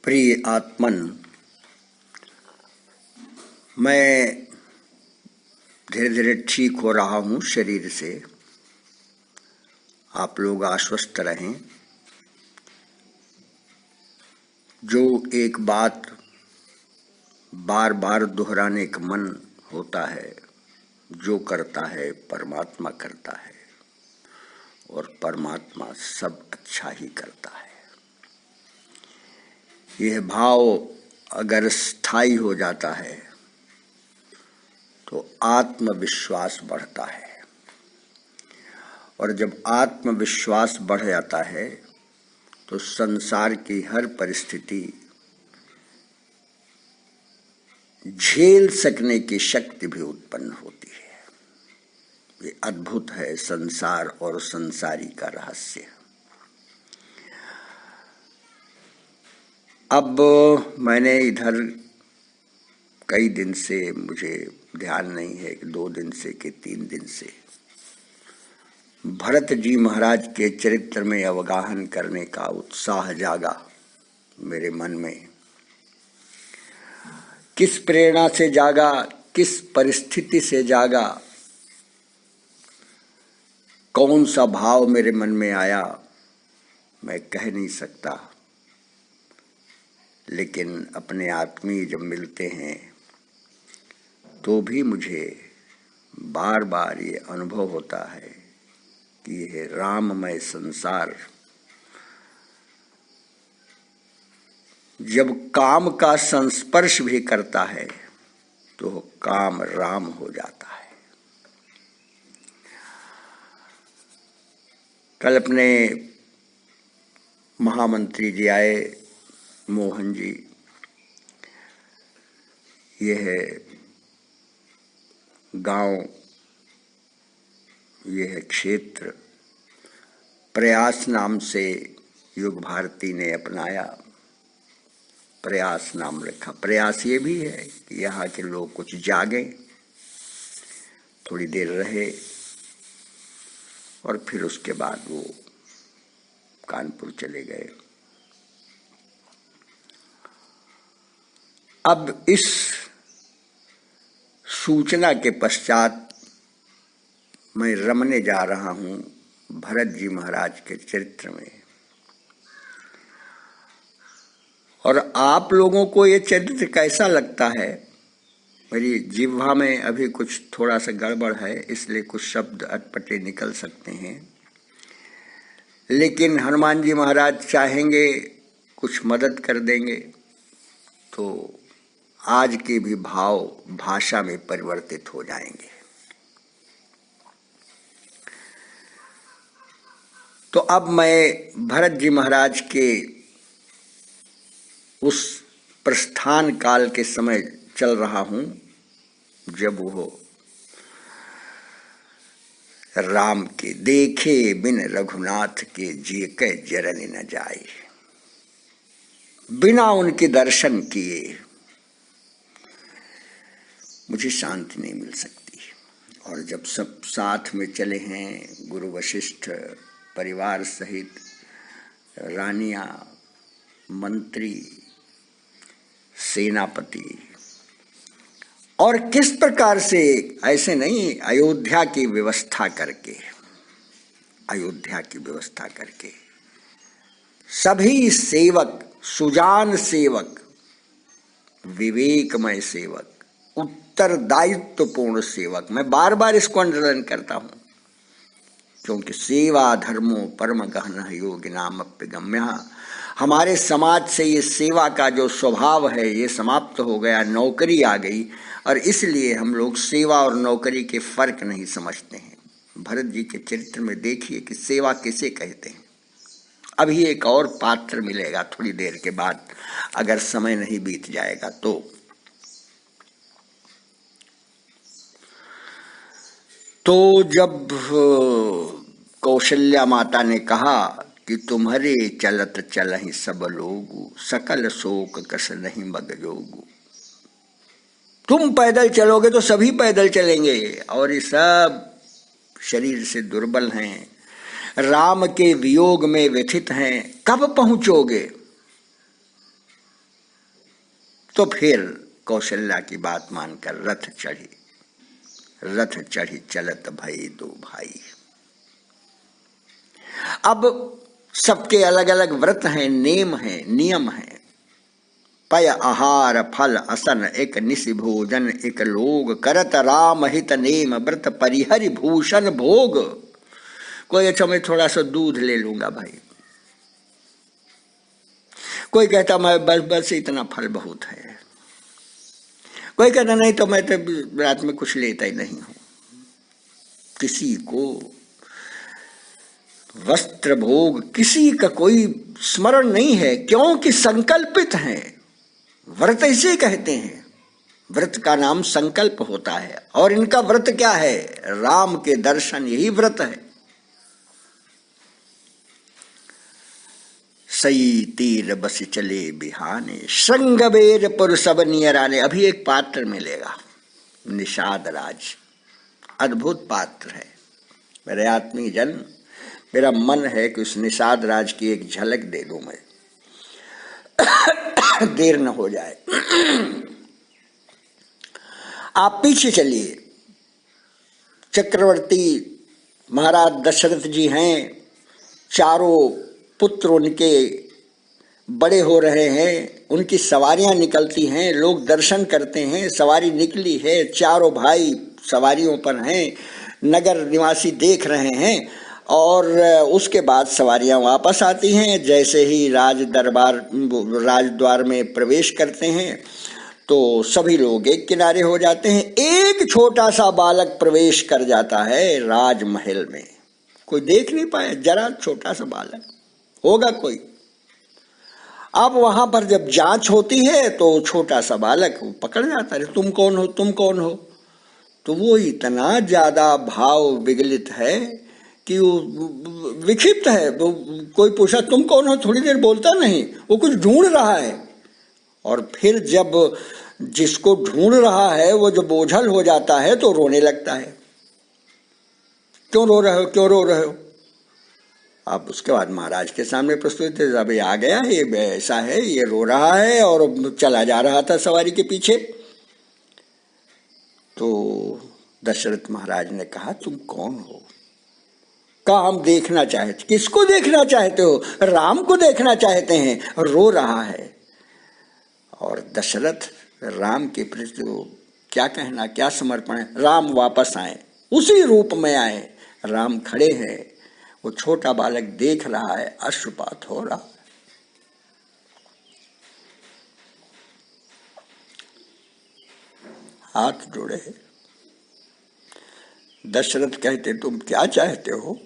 प्रिय आत्मन, मैं धीरे धीरे ठीक हो रहा हूँ शरीर से। आप लोग आश्वस्त रहें। जो एक बात बार बार दोहराने का मन होता है, जो करता है परमात्मा करता है और परमात्मा सब अच्छा ही करता है। यह भाव अगर स्थायी हो जाता है तो आत्मविश्वास बढ़ता है, और जब आत्मविश्वास बढ़ जाता है तो संसार की हर परिस्थिति झेल सकने की शक्ति भी उत्पन्न होती है। ये अद्भुत है संसार और संसारी का रहस्य। अब मैंने इधर कई दिन से, मुझे ध्यान नहीं है कि 2 दिन से कि 3 दिन से, भरत जी महाराज के चरित्र में अवगाहन करने का उत्साह जागा मेरे मन में। किस प्रेरणा से जागा, किस परिस्थिति से जागा, कौन सा भाव मेरे मन में आया, मैं कह नहीं सकता। लेकिन अपने आत्मीय जब मिलते हैं तो भी मुझे बार बार ये अनुभव होता है कि यह राममय संसार जब काम का संस्पर्श भी करता है तो काम राम हो जाता है। कल अपने महामंत्री जी आए, मोहन जी। यह गांव, यह क्षेत्र प्रयास नाम से युग भारती ने अपनाया। प्रयास नाम रखा। प्रयास ये भी है कि यहाँ के लोग कुछ जागें, थोड़ी देर रहे और फिर उसके बाद वो कानपुर चले गए। अब इस सूचना के पश्चात मैं रमने जा रहा हूँ भरत जी महाराज के चरित्र में। और आप लोगों को ये चरित्र कैसा लगता है? मेरी जिह्वा में अभी कुछ थोड़ा सा गड़बड़ है, इसलिए कुछ शब्द अटपटे निकल सकते हैं। लेकिन हनुमान जी महाराज चाहेंगे कुछ मदद कर देंगे तो आज के भी भाव भाषा में परिवर्तित हो जाएंगे। तो अब मैं भरत जी महाराज के उस प्रस्थान काल के समय चल रहा हूं जब वो राम के देखे बिन रघुनाथ के जिए कै जरन न जाए, बिना उनके दर्शन किए मुझे शांति नहीं मिल सकती। और जब सब साथ में चले हैं, गुरु वशिष्ठ परिवार सहित, रानियां, मंत्री, सेनापति, और किस प्रकार से, ऐसे नहीं, अयोध्या की व्यवस्था करके, अयोध्या की व्यवस्था करके सभी सेवक, सुजान सेवक, विवेकमय सेवक, उत्तरदायित्वपूर्ण सेवक, मैं बार बार इसको अंडरलाइन करता हूं क्योंकि सेवा धर्मो परम गहन योगिनामप्यगम्य। हमारे समाज से ये सेवा का जो स्वभाव है ये समाप्त हो गया, नौकरी आ गई, और इसलिए हम लोग सेवा और नौकरी के फर्क नहीं समझते हैं। भरत जी के चरित्र में देखिए कि सेवा किसे कहते हैं। अभी एक और पात्र मिलेगा थोड़ी देर के बाद, अगर समय नहीं बीत जाएगा तो जब कौशल्या माता ने कहा कि तुम्हारे चलत चलहि सब लोगु, सकल शोक कस नहीं मग जोगु। तुम पैदल चलोगे तो सभी पैदल चलेंगे, और ये सब शरीर से दुर्बल हैं, राम के वियोग में व्यथित हैं। कब पहुंचोगे? तो फिर कौशल्या की बात मानकर रथ चढ़ी चलत भई दो भाई। अब सबके अलग अलग व्रत हैं, नेम हैं, नियम हैं। पय आहार फल असन एक निसि भोजन एक लोग करत राम हित नेम व्रत परिहरि भूषण भोग। कोई अच्छा मैं थोड़ा सा दूध ले लूंगा भाई, कोई कहता मैं बस इतना फल बहुत है, कोई कहता नहीं तो मैं तो रात में कुछ लेता ही नहीं हूं। किसी को वस्त्र भोग किसी का कोई स्मरण नहीं है, क्योंकि संकल्पित है। व्रत इसे कहते हैं, व्रत का नाम संकल्प होता है। और इनका व्रत क्या है? राम के दर्शन, यही व्रत है। सई तीर बस चले बिहाने श्रृंगबेर पुर सब नियराने। अभी एक पात्र मिलेगा, निषाद राज, अद्भुत पात्र है। मेरे आत्मीय जन, मेरा मन है कि उस निषाद राज की एक झलक दे दूं मैं, देर न हो जाए। आप पीछे चलिए, चक्रवर्ती महाराज दशरथ जी हैं, चारों पुत्र उनके बड़े हो रहे हैं, उनकी सवारियां निकलती हैं, लोग दर्शन करते हैं, सवारी निकली है, चारों भाई सवारियों पर हैं, नगर निवासी देख रहे हैं। और उसके बाद सवारियां वापस आती हैं। जैसे ही राजद्वार में प्रवेश करते हैं तो सभी लोग एक किनारे हो जाते हैं। एक छोटा सा बालक प्रवेश कर जाता है राजमहल में, कोई देख नहीं पाया, जरा छोटा सा बालक होगा कोई। अब वहां पर जब जांच होती है तो छोटा सा बालक पकड़ जाता है, तुम कौन हो, तुम कौन हो। तो वो इतना ज्यादा भाव विगलित है कि वो विक्षिप्त है। वो कोई पूछा तुम कौन हो, थोड़ी देर बोलता नहीं, वो कुछ ढूंढ रहा है। और फिर जब जिसको ढूंढ रहा है वो जब बोझल हो जाता है तो रोने लगता है। क्यों रो रहे हो, क्यों रो रहे हो? अब उसके बाद महाराज के सामने प्रस्तुत है, जब ये आ गया है, ये ऐसा है, ये रो रहा है और चला जा रहा था सवारी के पीछे। तो दशरथ महाराज ने कहा तुम कौन हो? कहा हम देखना चाहते। किसको देखना चाहते हो? राम को देखना चाहते हैं, रो रहा है। और दशरथ राम के प्रति क्या कहना, क्या समर्पण है। राम वापस आए, उसी रूप में आए, राम खड़े हैं, वो छोटा बालक देख रहा है, अश्रुपात हो रहा है। हाथ जोड़े। दशरथ कहते तुम क्या चाहते हो?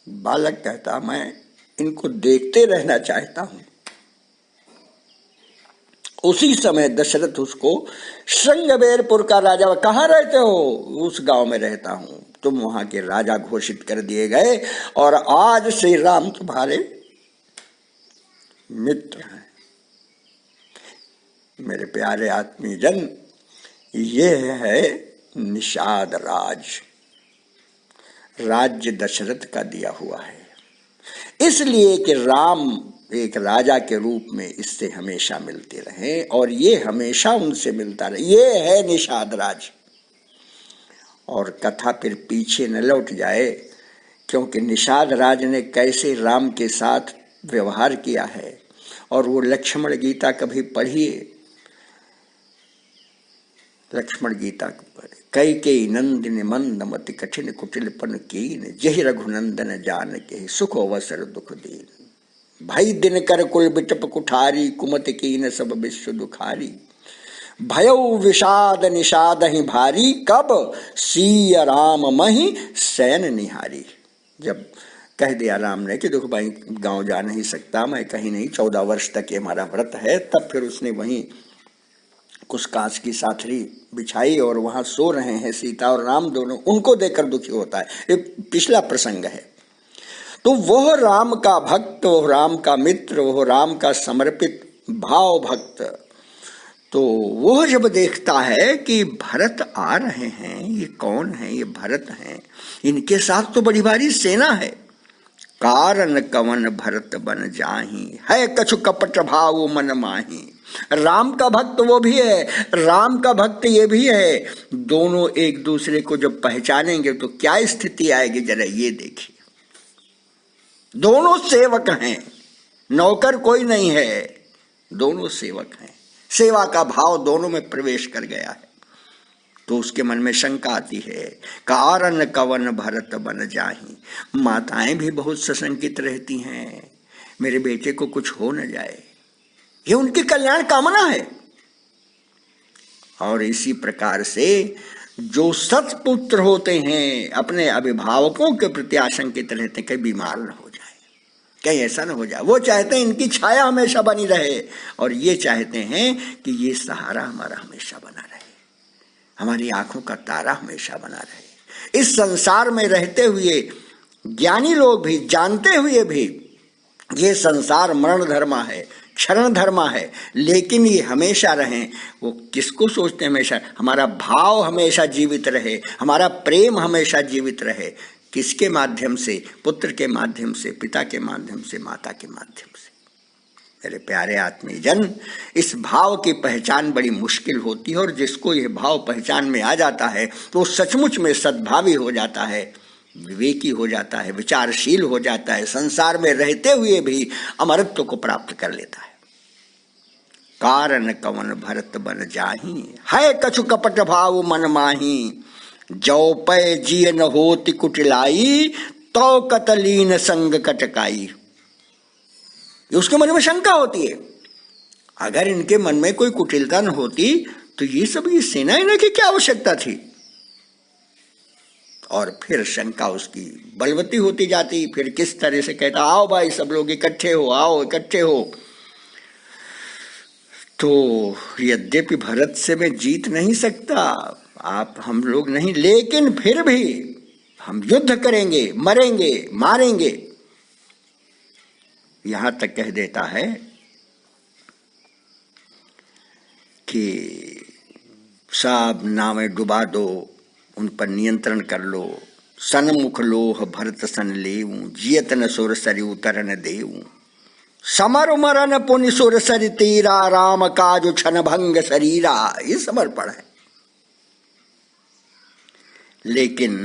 बालक कहता मैं इनको देखते रहना चाहता हूं। उसी समय दशरथ उसको श्रृंगबेरपुर का राजा, कहाँ रहते हो? उस गांव में रहता हूं, तुम वहां के राजा घोषित कर दिए गए और आज से राम तुम्हारे मित्र हैं। मेरे प्यारे आत्मीय जन, ये है निषाद राज, राज्य दशरथ का दिया हुआ है। इसलिए कि राम एक राजा के रूप में इससे हमेशा मिलते रहे और ये हमेशा उनसे मिलता रहे। ये है निषाद राज। और कथा फिर पीछे न लौट जाए, क्योंकि निषाद राज ने कैसे राम के साथ व्यवहार किया है। और वो लक्ष्मण गीता कभी पढ़िए, लक्ष्मण गीता पढ़े। कैकेयी नंदिनी मंदमति कठिन कुटिलपन कीन, जहि रघुनंदन जान के सुख अवसर दुख दीन। भई दिन कर कुल बिटप कुठारी, कुमति कीन सब विश्व दुखारी। भयउ विषाद निषाद ही भारी, कब सिय राम मही सैन निहारी। जब कह दिया राम ने कि देखो भाई गांव जा नहीं सकता, मैं कहीं नहीं, 14 वर्ष तक ये हमारा व्रत है, तब फिर उसने वहीं कुछ कांच की साथरी बिछाई और वहां सो रहे हैं सीता और राम दोनों, उनको देखकर दुखी होता है। ये पिछला प्रसंग है। तो वह राम का भक्त, वह राम का मित्र, वह राम का समर्पित भाव भक्त, तो वह जब देखता है कि भरत आ रहे हैं, ये कौन है? ये भरत हैं, इनके साथ तो बड़ी भारी सेना है। कारण कवन भरत बन जाही, है कछु कपट भाव मन माही। राम का भक्त वो भी है, राम का भक्त ये भी है। दोनों एक दूसरे को जब पहचानेंगे तो क्या स्थिति आएगी, जरा ये देखिए। दोनों सेवक हैं, नौकर कोई नहीं है, दोनों सेवक हैं। सेवा का भाव दोनों में प्रवेश कर गया है। तो उसके मन में शंका आती है, कारण कवन भरत बन जाहि। माताएं भी बहुत सशंकित रहती हैं, मेरे बेटे को कुछ हो न जाए, ये उनकी कल्याण कामना है। और इसी प्रकार से जो सत्पुत्र होते हैं अपने अभिभावकों के प्रति आशंकित रहते हैं, कहीं बीमार न हो जाए, कहीं ऐसा न हो जाए। वो चाहते हैं इनकी छाया हमेशा बनी रहे, और ये चाहते हैं कि ये सहारा हमारा हमेशा बना रहे, हमारी आंखों का तारा हमेशा बना रहे। इस संसार में रहते हुए ज्ञानी लोग भी जानते हुए भी ये संसार मरण धर्मा है, क्षरण धर्मा है, लेकिन ये हमेशा रहें। वो किसको सोचते हैं? हमेशा हमारा भाव हमेशा जीवित रहे, हमारा प्रेम हमेशा जीवित रहे। किसके माध्यम से? पुत्र के माध्यम से, पिता के माध्यम से, माता के माध्यम से। मेरे प्यारे आत्मीजन, इस भाव की पहचान बड़ी मुश्किल होती है, और जिसको यह भाव पहचान में आ जाता है तो सचमुच में सद्भावी हो जाता है, विवेकी हो जाता है, विचारशील हो जाता है, संसार में रहते हुए भी अमरत्व को प्राप्त कर लेता है। कारण कवन भरत बन जाहि, है कछु कपट भाव मन माही। जौ पै जिय न होति कुटिलाई, तो कतलीन संग कटकाई। उसके मन में शंका होती है, अगर इनके मन में कोई कुटिलता न होती तो ये सब ये सेना इन्हें की क्या आवश्यकता थी। और फिर शंका उसकी बलवती होती जाती, फिर किस तरह से कहता, आओ भाई सब लोग इकट्ठे हो, आओ इकट्ठे हो। तो यद्यपि भरत से मैं जीत नहीं सकता, आप हम लोग नहीं, लेकिन फिर भी हम युद्ध करेंगे, मरेंगे, मारेंगे। यहां तक कह देता है कि सब नावें डुबा दो, उन पर नियंत्रण कर लो। सन्मुख लोह भरत सन लेऊं, जियत न सुर सरि उतरन देऊं। समर मरन पुनि सुर सरि तीरा, राम काज छन भंग शरीरा। ये समर्पण है। लेकिन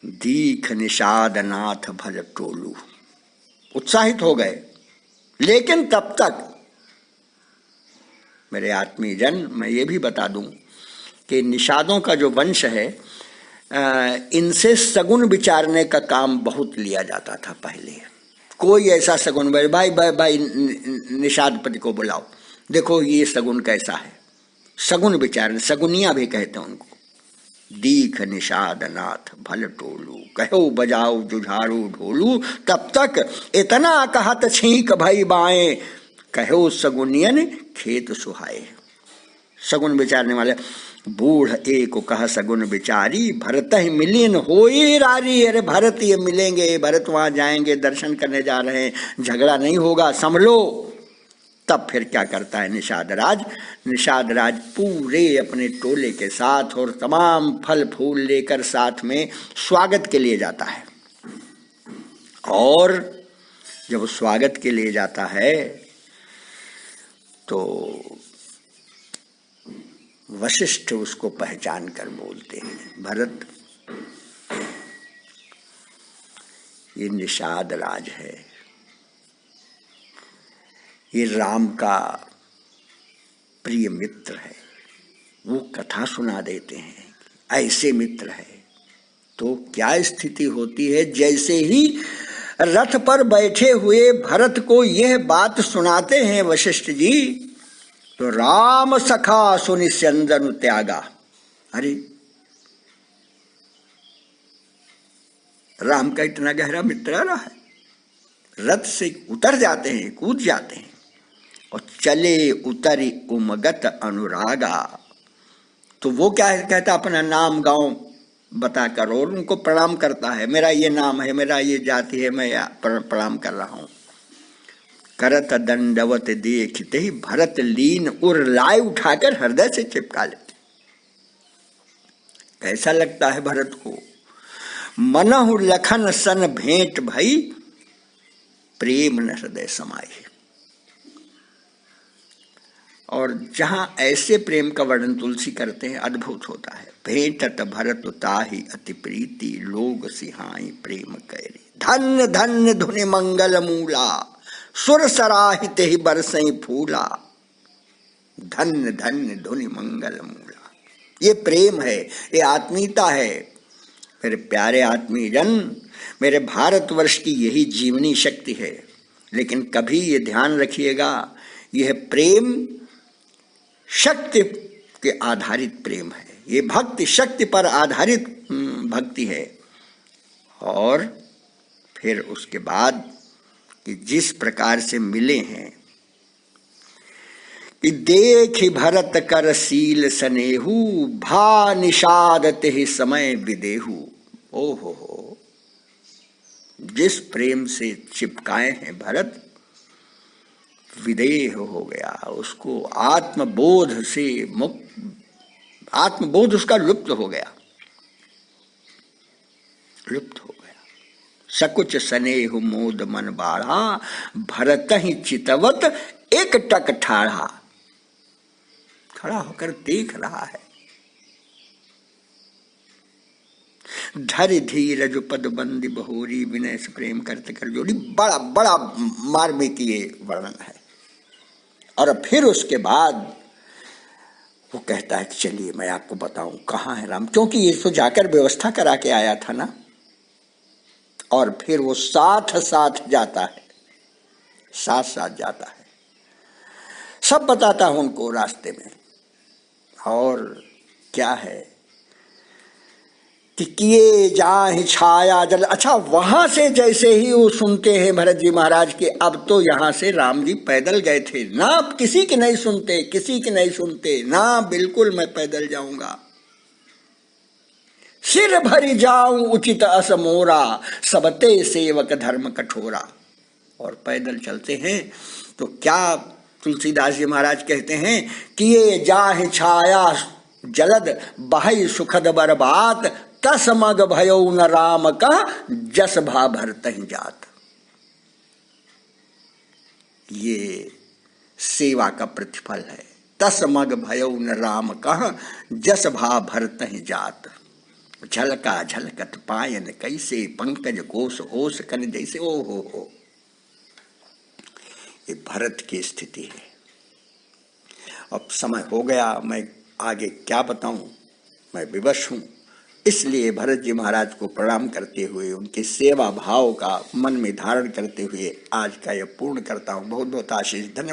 दीख निषाद नाथ भज टोलू, उत्साहित हो गए। लेकिन तब तक मेरे आत्मीजन, मैं ये भी बता दूं कि निषादों का जो वंश है, इनसे सगुन विचारने का काम बहुत लिया जाता था पहले। कोई ऐसा सगुन, भाई भाई भाई निषादपति को बुलाओ, देखो ये सगुन कैसा है। सगुन विचारने, सगुनिया भी कहते हैं उनको। दीख निषाद नाथ भल टोलू, कहो बजाओ जुझारू ढोलू। तब तक इतना कहत छींक भई बाएं, कहो सगुनियन खेत सुहाए। सगुन विचारने वाले बूढ़ एक कह सगुन विचारी, भरत ही मिलिन होई रारी। अरे भरत ये मिलेंगे, भरत वहां जाएंगे, दर्शन करने जा रहे हैं, झगड़ा नहीं होगा, संभलो। तब फिर क्या करता है निषाद राज? निषाद राज पूरे अपने टोले के साथ और तमाम फल फूल लेकर साथ में स्वागत के लिए जाता है। और जब स्वागत के लिए जाता है तो वशिष्ठ उसको पहचान कर बोलते हैं, भरत ये निषाद राज है, ये राम का प्रिय मित्र है। वो कथा सुना देते हैं, ऐसे मित्र है। तो क्या स्थिति होती है? जैसे ही रथ पर बैठे हुए भरत को यह बात सुनाते हैं वशिष्ठ जी, तो राम सखा सुनि स्यंदनु त्यागा। अरे राम का इतना गहरा मित्र रहा है, रथ से उतर जाते हैं, कूद जाते हैं और चले उतरी उमगत अनुरागा। तो वो क्या कहता, अपना नाम गांव बताकर और उनको प्रणाम करता है, मेरा ये नाम है, मेरा ये जाति है, मैं प्रणाम कर रहा हूं। करत दंडवत देखते ही भरत लीन उर लाए उठाकर हृदय से चिपका लेते। कैसा लगता है भरत को? मनहु लखन सन भेंट भई, प्रेम न हृदय समाये। और जहां ऐसे प्रेम का वर्णन तुलसी करते हैं, अद्भुत होता है। भेंटत भरत ताहि अति प्रीति, लोग सिहाई प्रेम कैरी। धन्य धन्य धुनि मंगल मूला, सुर सराहित ही बरसई फूला। धन्य धन्य धुनि मंगल मूला, ये प्रेम है, ये आत्मीयता है। मेरे प्यारे आत्मीय जन, मेरे भारतवर्ष की यही जीवनी शक्ति है। लेकिन कभी ये ध्यान रखिएगा, यह प्रेम शक्ति के आधारित प्रेम है, ये भक्ति शक्ति पर आधारित भक्ति है। और फिर उसके बाद कि जिस प्रकार से मिले हैं कि देखि भरत कर सील सनेहू, भा निषादत ही समय विदेहू। ओहो हो, जिस प्रेम से चिपकाए हैं भरत, विदेह हो गया, उसको आत्मबोध से मुक्त, आत्मबोध उसका लुप्त हो गया, लुप्त हो गया। सकुच स्नेह मोद मन बाढ़ा, भरत ही चितवत एक टक ठाढ़ा। खड़ा होकर देख रहा है। धरि धीरज पद बंदी बहोरी, विनय से प्रेम करते कर जोड़ी। बड़ा बड़ा मार्मिक ये वर्णन है। और फिर उसके बाद वो कहता है कि चलिए मैं आपको बताऊं कहाँ है राम, क्योंकि ये तो जाकर व्यवस्था करा के आया था ना। और फिर वो साथ साथ जाता है, साथ साथ जाता है, सब बताता हूं उनको रास्ते में। और क्या है कि किए जाहि छाया जल। अच्छा, वहां से जैसे ही वो सुनते हैं भरत जी महाराज के अब तो यहां से राम जी पैदल गए थे ना, किसी की नहीं सुनते, किसी की नहीं सुनते ना, बिल्कुल मैं पैदल जाऊंगा। सिर भरी जाऊं उचित अस मोरा, सबते सेवक धर्म कठोरा। और पैदल चलते हैं तो क्या तुलसीदास जी महाराज कहते हैं कि ये जाहि छाया जलद बहई सुखद बरबात, तस मग भयो न राम का जस भा भरत ही जात। ये सेवा का प्रतिफल है। तस मग भयो न राम का जस भा भरत ही जात। झलका झलकत पायन कैसे, पंकज कोश ओस कन जैसे। ओ हो, ये भरत की स्थिति है। अब समय हो गया, मैं आगे क्या बताऊं, मैं विवश हूं। इसलिए भरत जी महाराज को प्रणाम करते हुए, उनके सेवा भाव का मन में धारण करते हुए आज का यह पूर्ण करता हूं। बहुत बहुत आशीष, धन्यवाद।